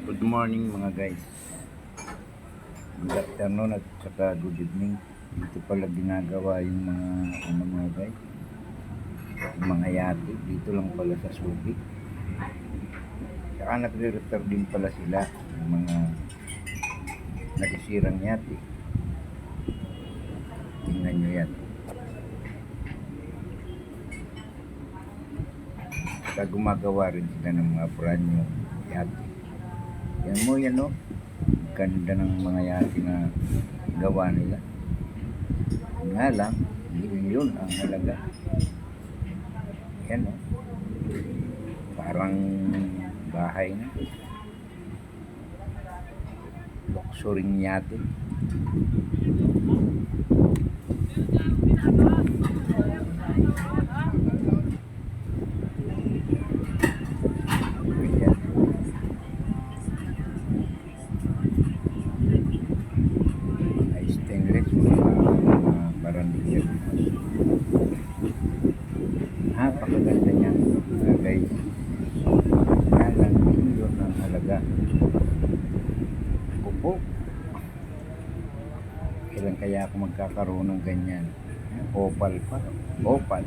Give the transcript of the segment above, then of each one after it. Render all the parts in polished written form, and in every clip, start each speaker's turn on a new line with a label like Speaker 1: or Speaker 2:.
Speaker 1: Good morning mga guys. Good afternoon at saka good evening. Dito pala ginagawa yung mga guys. Yung mga yate. Dito lang pala sa Subic. Saka nagre-repair din pala sila yung mga nakisirang yate. Tingnan nyo yan. Saka gumagawa rin sila ng mga brand new yate. Yan mo yan, no? Ganda ng mga yate na gawa nila. Nga lang, milyon ang halaga. Yan, no? Parang bahay na. Luxury yate. Stainless mga barandilla. Napakaganda niya guys. Kalang milyon ang halaga. Opo. Kailan kaya ako magkakaroon ng ganyan? Opal pa. Opal.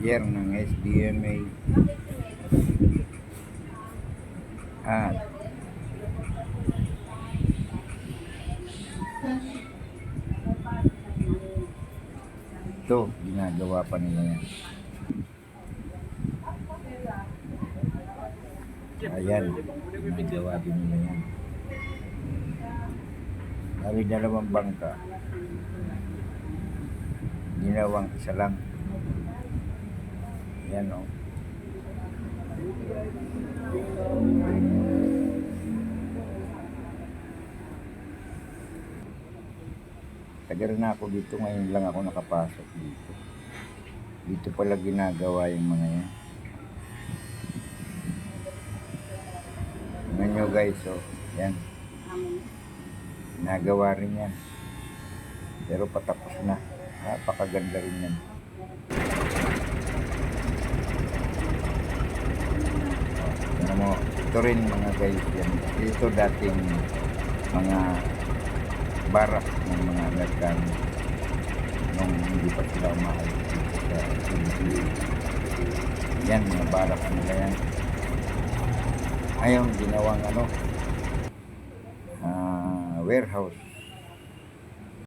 Speaker 1: Year ng SDMA at ito ginagawa pa nila yan. Ayan, ginagawa din nila yan. Dari dalawang bangka, ginawang isa lang. Yan, o. Tagal na ako dito, ngayon lang ako nakapasok dito. Dito pala ginagawa yung mga yan. Tingnan nyo guys, o. Yan. Nagawa rin yan. Pero patapos na. Napakaganda rin yan. Mo, ito rin mga guys yan. Ito dating mga barak ng mga Amerikano nung hindi pa sila umaalis dito sa Pilipinas. Yan, mga barak nila yan. Ngayon, ginawang warehouse.